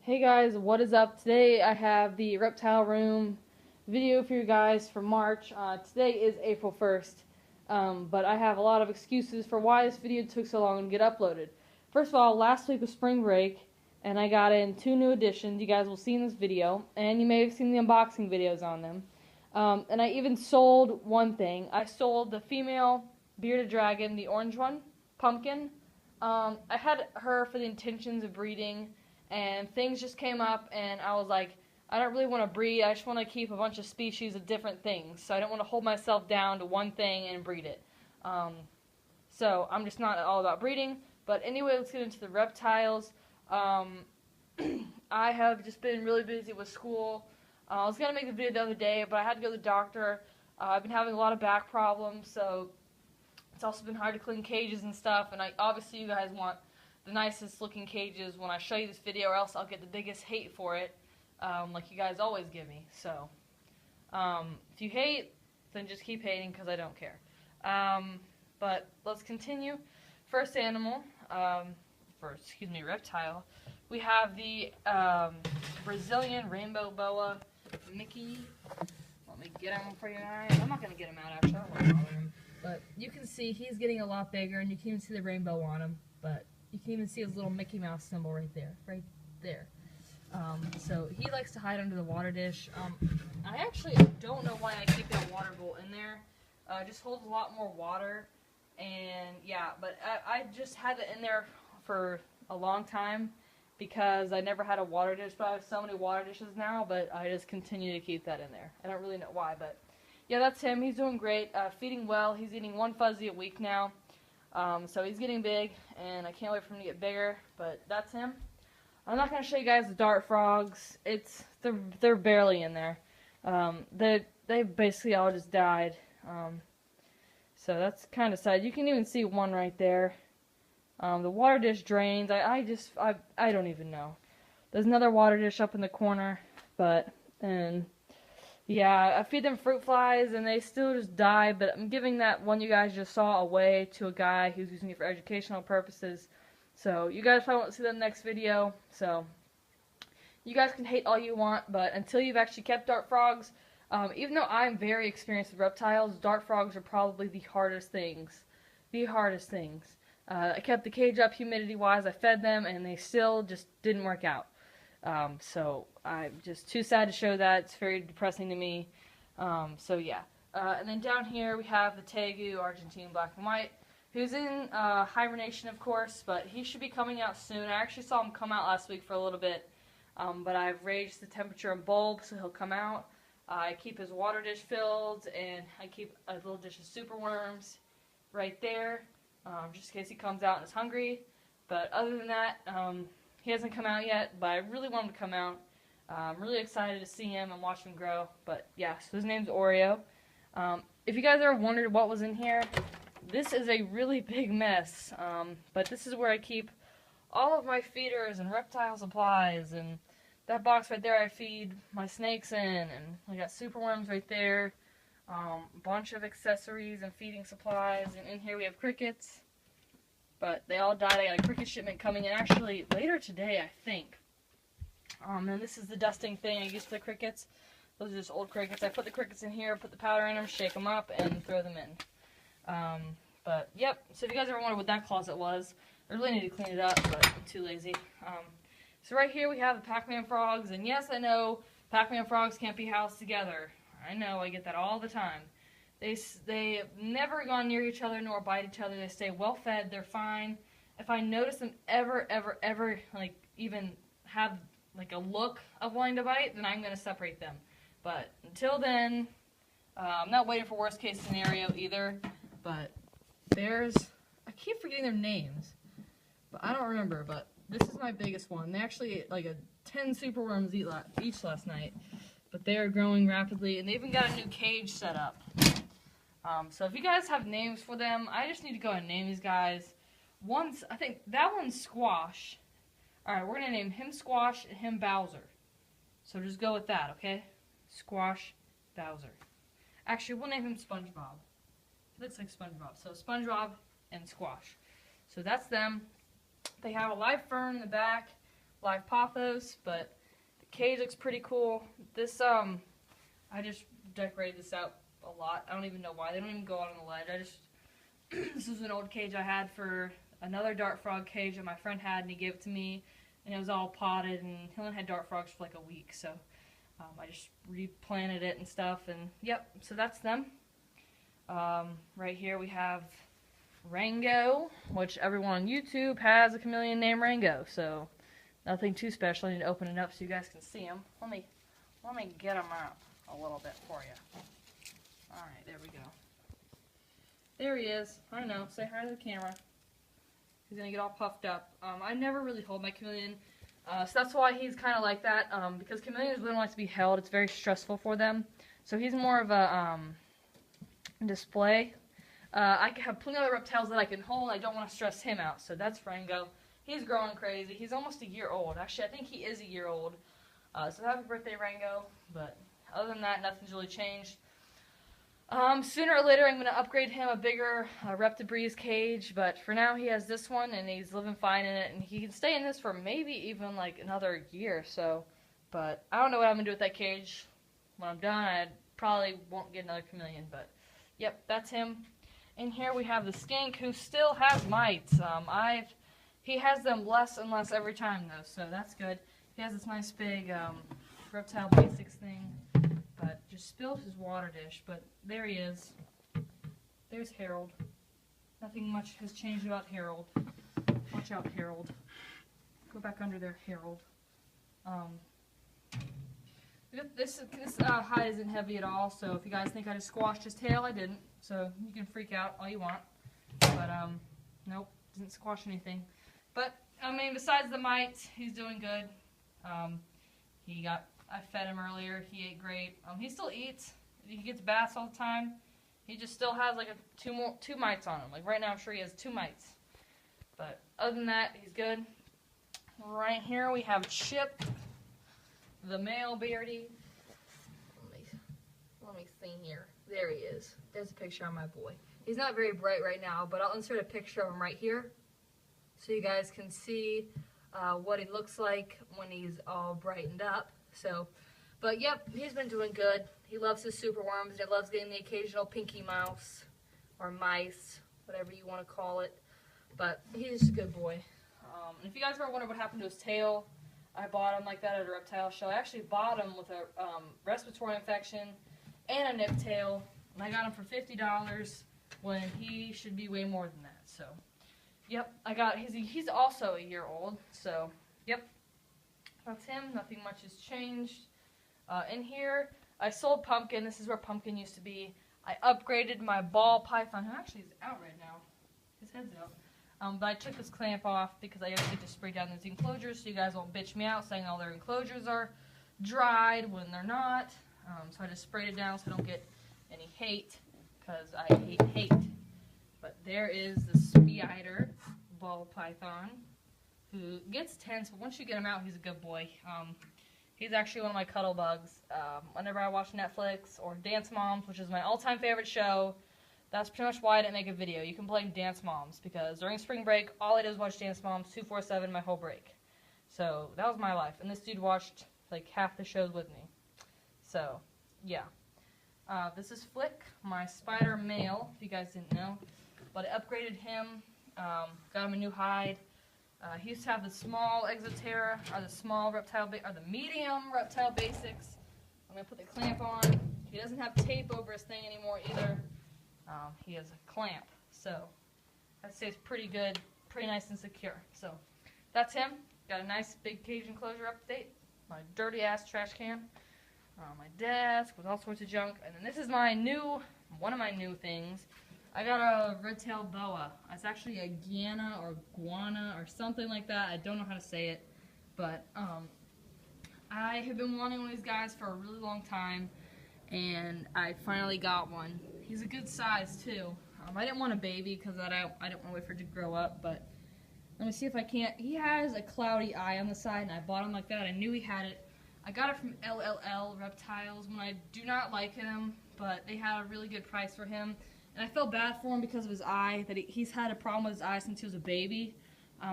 Hey guys, what is up? Today I have the Reptile Room video for you guys for March. Today is April 1st, but I have a lot of excuses for why this video took so long to get uploaded. First of all, last week was spring break, and I got in 2 new additions you guys will see in this video, and you may have seen the unboxing videos on them. And I even sold one thing. I sold the female bearded dragon, the orange one, Pumpkin. I had her for the intentions of breeding, and things just came up, and I was like, I don't really want to breed. I just want to keep a bunch of species of different things. So I don't want to hold myself down to one thing and breed it. So I'm just not all about breeding. But anyway, let's get into the reptiles. I have just been really busy with school. I was going to make the video the other day, but I had to go to the doctor. I've been having a lot of back problems, so it's also been hard to clean cages and stuff. And obviously you guys want the nicest looking cages when I show you this video, or else I'll get the biggest hate for it, like you guys always give me. So if you hate, then just keep hating, because I don't care. But let's continue. First animal, reptile, we have the Brazilian rainbow boa Mickey. Let me get him for you guys. I'm not going to get him out, actually. I don't want to bother him. But you can see he's getting a lot bigger, and you can even see the rainbow on him. But you can even see his little Mickey Mouse symbol right there. So he likes to hide under the water dish. I actually don't know why I keep that water bowl in there. It just holds a lot more water. And yeah, but I just had it in there for a long time because I never had a water dish. But I have so many water dishes now, but I just continue to keep that in there. I don't really know why, but yeah, that's him. He's doing great. Feeding well. He's eating 1 fuzzy a week now. So he's getting big, and I can't wait for him to get bigger, but that's him. I'm not going to show you guys the dart frogs. They're barely in there. They basically all just died. So that's kind of sad. You can even see one right there. The water dish drains. I don't even know. There's another water dish up in the corner, yeah, I feed them fruit flies, and they still just die, but I'm giving that one you guys just saw away to a guy who's using it for educational purposes. So you guys probably won't see that in the next video. So you guys can hate all you want, but until you've actually kept dart frogs, even though I'm very experienced with reptiles, dart frogs are probably the hardest things. The hardest things. I kept the cage up humidity-wise, I fed them, and they still just didn't work out. So I'm just too sad to show that. It's very depressing to me. So yeah. And then down here we have the Tegu, Argentine black and white, who's in hibernation, of course, but he should be coming out soon. I actually saw him come out last week for a little bit, but I've raised the temperature and bulb, so he'll come out. I keep his water dish filled, and I keep a little dish of super worms right there, just in case he comes out and is hungry. But other than that, he hasn't come out yet, but I really want him to come out. I'm really excited to see him and watch him grow. But yeah, so his name's Oreo. If you guys ever wondered what was in here, this is a really big mess. But this is where I keep all of my feeders and reptile supplies. And that box right there I feed my snakes in. And I got super worms right there. A bunch of accessories and feeding supplies. And in here we have crickets. But they all died. I got a cricket shipment coming in actually later today, I think. And this is the dusting thing I use for the crickets. Those are just old crickets. I put the crickets in here, put the powder in them, shake them up, and throw them in. But, yep. So if you guys ever wondered what that closet was, I really need to clean it up, but I'm too lazy. So right here we have the Pac-Man frogs. And yes, I know Pac-Man frogs can't be housed together. I know, I get that all the time. They have never gone near each other nor bite each other. They stay well fed. They're fine. If I notice them ever, like, even have, like, a look of wanting to bite, then I'm going to separate them. But until then, I'm not waiting for worst case scenario either. But I keep forgetting their names. But I don't remember. But this is my biggest one. They actually ate like 10 super worms each last night. But they are growing rapidly. And they even got a new cage set up. So if you guys have names for them, I just need to go and name these guys. I think that one's Squash. Alright, we're going to name him Squash and him Bowser. So just go with that, okay? Squash, Bowser. Actually, we'll name him SpongeBob. He looks like SpongeBob. So SpongeBob and Squash. So that's them. They have a live fern in the back. live pothos, but the cage looks pretty cool. This, I just decorated this out a lot. I don't even know why. They don't even go out on the ledge. This is an old cage I had for another dart frog cage that my friend had, and he gave it to me, and it was all potted, and he only had dart frogs for like a week, so I just replanted it and stuff, and yep, so that's them. Right here we have Rango, which everyone on YouTube has a chameleon named Rango, so nothing too special. I need to open it up so you guys can see him. Let me get him out a little bit for you. Alright, there we go. There he is. I know, say hi to the camera. He's gonna get all puffed up. I never really hold my chameleon, so that's why he's kind of like that, because chameleons really don't like to be held. It's very stressful for them. So he's more of a display. I have plenty of other reptiles that I can hold. I don't want to stress him out, so that's Rango. He's growing crazy. He's almost a year old. Actually, I think he is a year old. So happy birthday, Rango. But other than that, nothing's really changed. Sooner or later, I'm going to upgrade him a bigger Reptibreeze cage, but for now, he has this one, and he's living fine in it, and he can stay in this for maybe even like another year or so. But I don't know what I'm going to do with that cage. When I'm done, I probably won't get another chameleon, but yep, that's him. And here we have the skink, who still has mites. He has them less and less every time, though, so that's good. He has this nice big Reptile Basics thing, but just spilled his water dish. But there he is. There's Harold. Nothing much has changed about Harold. Watch out, Harold. Go back under there, Harold. This hide isn't heavy at all, so if you guys think I just squashed his tail, I didn't. So you can freak out all you want. But, nope, didn't squash anything. But, I mean, besides the mites, he's doing good. I fed him earlier. He ate great. He still eats. He gets baths all the time. He just still has, like, two mites on him. Like, right now, I'm sure he has 2 mites. But, other than that, he's good. Right here, we have Chip, the male beardy. Let me see here. There he is. There's a picture of my boy. He's not very bright right now, but I'll insert a picture of him right here so you guys can see what he looks like when he's all brightened up. So, but yep, he's been doing good. He loves his superworms, and he loves getting the occasional pinky mouse or mice, whatever you want to call it. But he's just a good boy. And if you guys ever wonder what happened to his tail, I bought him like that at a reptile show. I actually bought him with a respiratory infection and a nip tail, and I got him for $50 when he should be way more than that. So, yep, he's also a year old. So, yep, that's him. Nothing much has changed. In here, I sold Pumpkin. This is where Pumpkin used to be. I upgraded my ball python, who actually is out right now. His head's out. But I took this clamp off because I always get to spray down these enclosures so you guys won't bitch me out saying all their enclosures are dried when they're not. So I just sprayed it down so I don't get any hate, because I hate. But there is the spider ball python, who gets tense, but once you get him out, he's a good boy. He's actually one of my cuddle bugs. Whenever I watch Netflix or Dance Moms, which is my all-time favorite show, that's pretty much why I didn't make a video. You can blame Dance Moms, because during spring break, all I did was watch Dance Moms 247 my whole break. So that was my life, and this dude watched like half the shows with me. So, yeah. This is Flick, my spider male, if you guys didn't know. But I upgraded him, got him a new hide. He used to have the small Exoterra, or the small reptile, or the medium reptile basics. I'm going to put the clamp on. He doesn't have tape over his thing anymore either. He has a clamp, so that stays pretty good, pretty nice and secure. So that's him. Got a nice big cage enclosure update. My dirty ass trash can. My desk with all sorts of junk. And then this is my one of my new things. I got a red-tailed boa. It's actually a guana or guana or something like that. I don't know how to say it. But I have been wanting one of these guys for a really long time, and I finally got one. He's a good size too. I didn't want a baby because I didn't want to wait for it to grow up, but let me see if I can't. He has a cloudy eye on the side, and I bought him like that. I knew he had it. I got it from LLL Reptiles when I do not like him, but they had a really good price for him. And I felt bad for him because of his eye, that he's had a problem with his eye since he was a baby.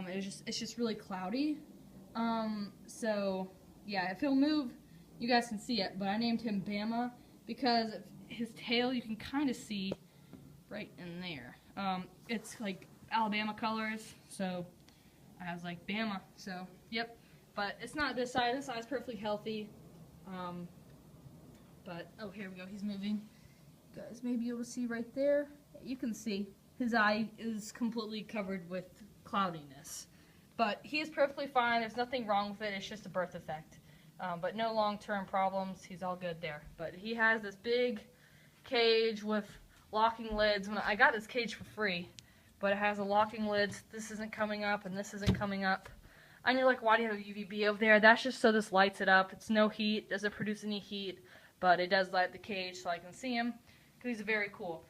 It's just really cloudy. So yeah, if he'll move, you guys can see it, but I named him Bama because his tail you can kind of see right in there. It's like Alabama colors, so I was like Bama. So yep, but it's not this side. This side's perfectly healthy. But oh, here we go. He's moving. You guys may be able to see right there. You can see his eye is completely covered with cloudiness. But he is perfectly fine. There's nothing wrong with it. It's just a birth defect. But no long-term problems. He's all good there. But he has this big cage with locking lids. When I got this cage for free, but it has a locking lids. This isn't coming up, and this isn't coming up. And you're like, why do you have a UVB over there? That's just so this lights it up. It's no heat. Doesn't produce any heat, but it does light the cage so I can see him. Because he's very cool.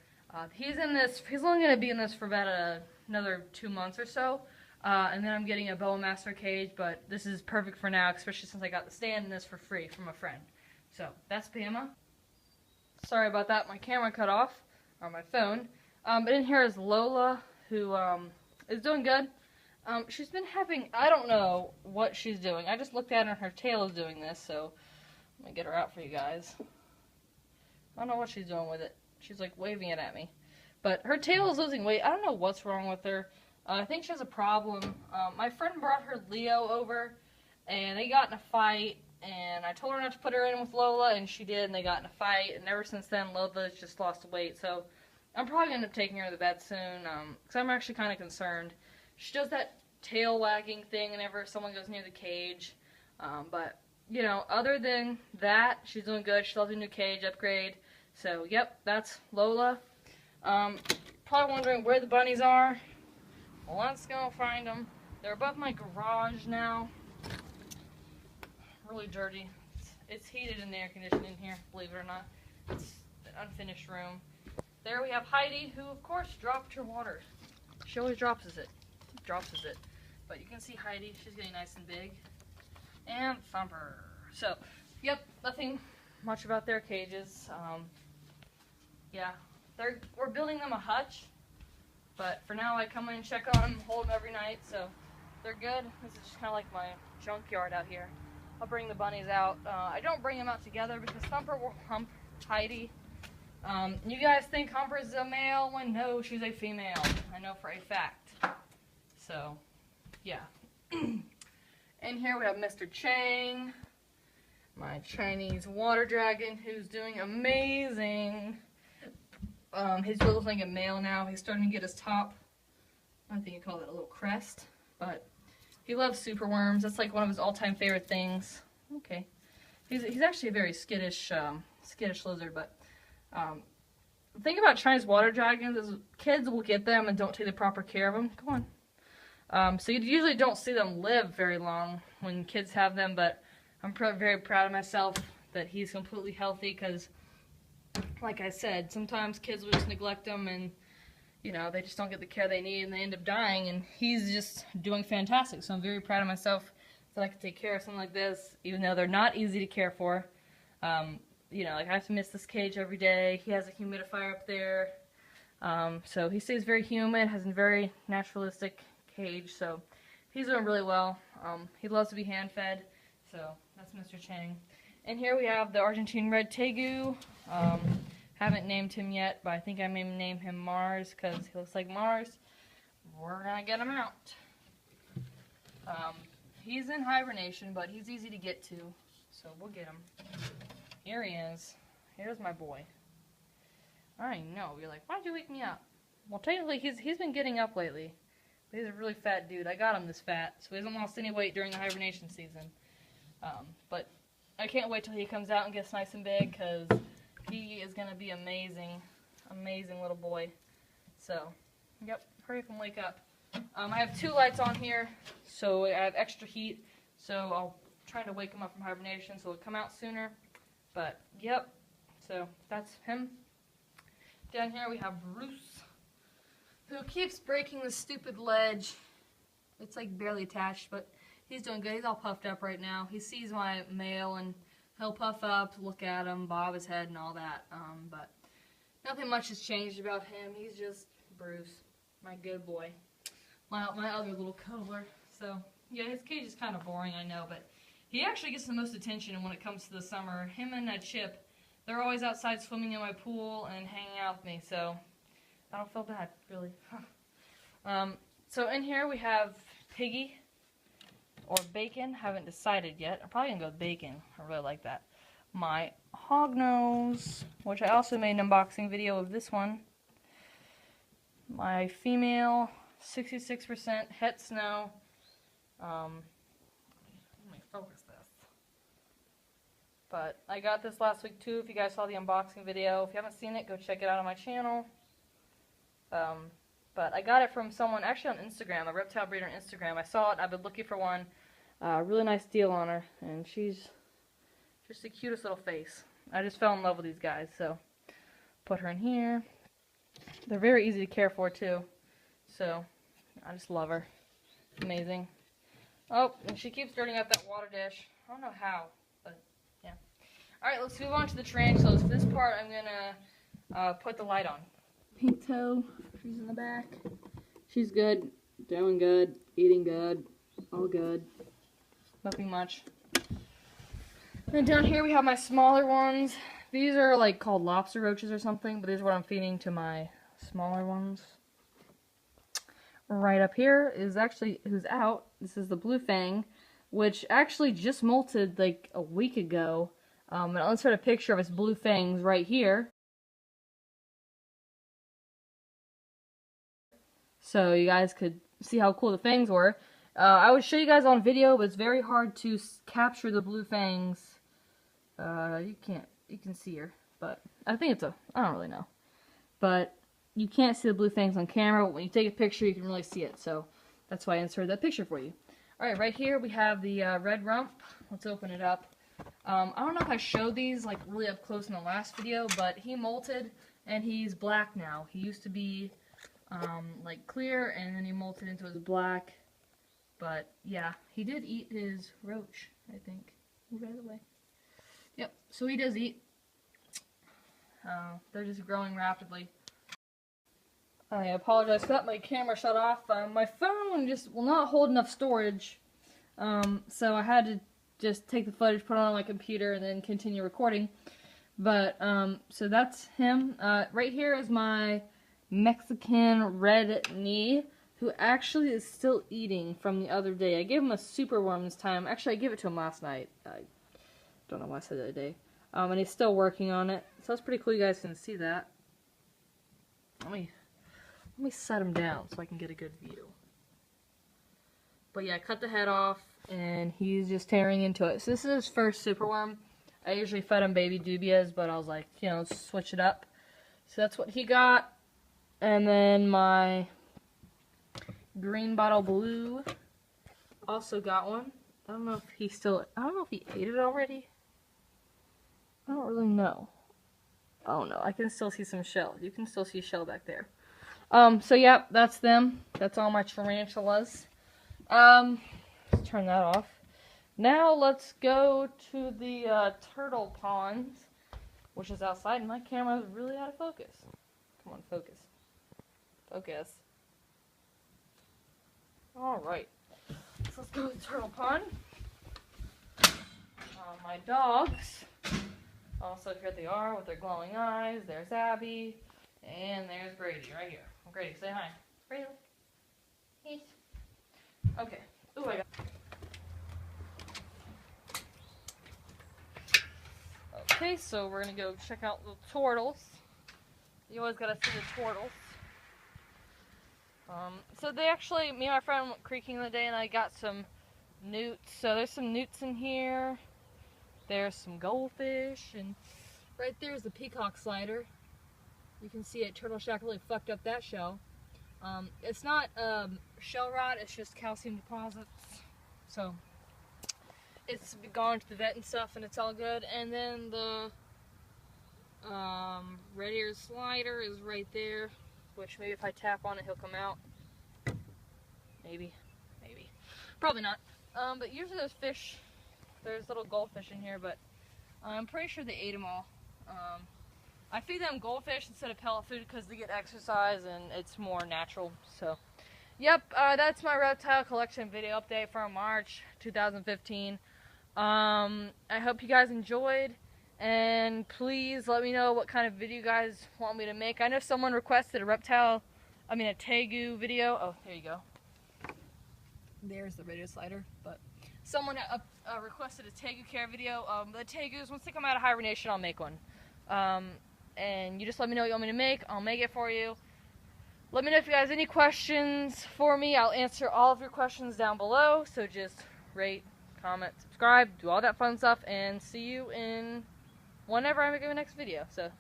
He's in this. He's only going to be in this for about another 2 months or so. And then I'm getting a Boa Master cage, but this is perfect for now, especially since I got the stand and this for free from a friend. So, that's Bama. Sorry about that, my camera cut off, or my phone. But in here is Lola, who is doing good. She's been having, I don't know what she's doing. I just looked at her and her tail is doing this, so let me get her out for you guys. I don't know what she's doing with it. She's like waving it at me. But her tail is losing weight. I don't know what's wrong with her. I think she has a problem. My friend brought her Leo over, and they got in a fight, and I told her not to put her in with Lola, and she did, and they got in a fight, and ever since then, Lola's just lost weight, so I'm probably going to end up taking her to the vet soon, because I'm actually kind of concerned. She does that tail wagging thing whenever someone goes near the cage, but, you know, other than that, she's doing good. She loves a new cage upgrade, so, yep, that's Lola. Probably wondering where the bunnies are. Let's go find them. They're above my garage now. Really dirty. It's heated and air conditioned in here, believe it or not. It's an unfinished room. There we have Heidi, who of course dropped her water. She always drops it. But you can see Heidi, she's getting nice and big. And Thumper. So, yep, nothing much about their cages. Yeah, we're building them a hutch. But for now, I come in and check on them, hold them every night, so they're good. This is just kind of like my junkyard out here. I'll bring the bunnies out. I don't bring them out together because Thumper will hump Heidi. You guys think Humper's a male when no, she's a female. I know for a fact. So, yeah. And here we have Mr. Chang, my Chinese water dragon, who's doing amazing. He's looking like a male now. He's starting to get his top, I think you call it a little crest, but he loves superworms. That's like one of his all-time favorite things. Okay. He's actually a very skittish lizard, but the thing about Chinese water dragons is kids will get them and don't take the proper care of them. Come on. So you usually don't see them live very long when kids have them, but I'm very proud of myself that he's completely healthy because, like I said, sometimes kids will just neglect them and, you know, they just don't get the care they need and they end up dying, and he's just doing fantastic. So I'm very proud of myself that I can take care of something like this, even though they're not easy to care for. You know, like I have to miss this cage every day. He has a humidifier up there. So he stays very humid, has a very naturalistic cage, so he's doing really well. He loves to be hand-fed, so that's Mr. Chang. And here we have the Argentine Red Tegu. Haven't named him yet, but I think I may name him Mars because he looks like Mars. We're gonna get him out. He's in hibernation, but he's easy to get to, so we'll get him. Here he is. Here's my boy. I know. You're like, why'd you wake me up? Well, technically, he's been getting up lately. But he's a really fat dude. I got him this fat, so he hasn't lost any weight during the hibernation season. But I can't wait till he comes out and gets nice and big, because he is going to be amazing. Amazing little boy. So, yep, hurry up and wake up. I have 2 lights on here, so I have extra heat, so I'll try to wake him up from hibernation so it'll come out sooner. But, yep, so that's him. Down here we have Bruce, who keeps breaking the stupid ledge. It's like barely attached, but he's doing good. He's all puffed up right now. He sees my male and he'll puff up, look at him, bob his head and all that. But nothing much has changed about him. He's just Bruce, my good boy. My other little cuddler. So, Yeah, his cage is kind of boring, I know, but he actually gets the most attention when it comes to the summer. Him and Chip, they're always outside swimming in my pool and hanging out with me, so I don't feel bad, really. So in here we have Piggy or Bacon. Haven't decided yet. I'm probably gonna go with Bacon. I really like that. My Hognose, which I also made an unboxing video of this one. My female, 66% Het Snow. Let me focus this. But I got this last week too, if you guys saw the unboxing video. If you haven't seen it, go check it out on my channel. But I got it from someone, actually on Instagram, a reptile breeder on Instagram. I saw it, I've been looking for one. Really nice deal on her, and she's just the cutest little face. I just fell in love with these guys, so put her in here. They're very easy to care for too, so I just love her. Amazing. Oh, and she keeps dirtying up that water dish. I don't know how, but yeah. Alright, let's move on to the tarantulas. For this part, I'm gonna put the light on. Pink Toe, she's in the back. She's good, doing good, eating good, all good. Nothing much. And down here we have my smaller ones. These are like called lobster roaches or something, but these are what I'm feeding to my smaller ones. Right up here is actually who's out. This is the blue fang, which actually just molted like a week ago. And I'll insert a picture of its blue fangs right here. So you guys could see how cool the fangs were. I would show you guys on video, but it's very hard to capture the blue fangs. You can see her, but I think I don't really know. But you can't see the blue fangs on camera, but when you take a picture, you can really see it. So that's why I inserted that picture for you. Alright, right here we have the red rump. Let's open it up. I don't know if I showed these like really up close in the last video, but he molted and he's black now. He used to be like clear, and then he molted into his black. But yeah, he did eat his roach, I think. Move out of the way. Yep, so he does eat. They're just growing rapidly. I apologize for that, my camera shut off. My phone just will not hold enough storage, so I had to just take the footage, put it on my computer, and then continue recording. But, so that's him. Right here is my Mexican red knee, who actually is still eating from the other day. I gave him a super worm this time. Actually, I gave it to him last night. I don't know why I said the other day. And he's still working on it. So that's pretty cool. You guys can see that. Let me set him down so I can get a good view. But yeah, I cut the head off, and he's just tearing into it. So this is his first superworm. I usually fed him baby dubias, but I was like, you know, let's switch it up. So that's what he got. And then my green bottle blue also got one. I don't know if he ate it already. I don't really know. Oh no, I can still see some shell. You can still see shell back there. So yeah, that's them. That's all my tarantulas. Let's turn that off. Now let's go to the turtle pond, which is outside, and my camera is really out of focus. Come on, focus. Focus. Alright. So let's go to the turtle pond. My dogs. Also, here they are with their glowing eyes. There's Abby. And there's Grady right here. Grady, say hi. Grady. Yes. Okay. Ooh, I got. Okay, so we're gonna go check out the turtles. You always gotta see the turtles. So they actually, me and my friend went creeking the other day, and I got some newts. So there's some newts in here. There's some goldfish, and right there's the peacock slider. You can see it. Turtle Shack really fucked up that shell. It's not shell rot, it's just calcium deposits. So it's gone to the vet and stuff, and it's all good. And then the red-eared slider is right there, which maybe if I tap on it, he'll come out. Maybe. Probably not. But usually there's little goldfish in here, but I'm pretty sure they ate them all. I feed them goldfish instead of pellet food because they get exercise and it's more natural. So, Yep, that's my reptile collection video update from March 2015. I hope you guys enjoyed, and please let me know what kind of video you guys want me to make. I know someone requested a tegu video. Oh, there you go. There's the radio slider, but someone requested a tegu care video. The tegus, once they come out of hibernation, I'll make one. And you just let me know what you want me to make. I'll make it for you. Let me know if you guys have any questions for me. I'll answer all of your questions down below. So just rate, comment, subscribe, do all that fun stuff, and see you in whenever I make my next video. So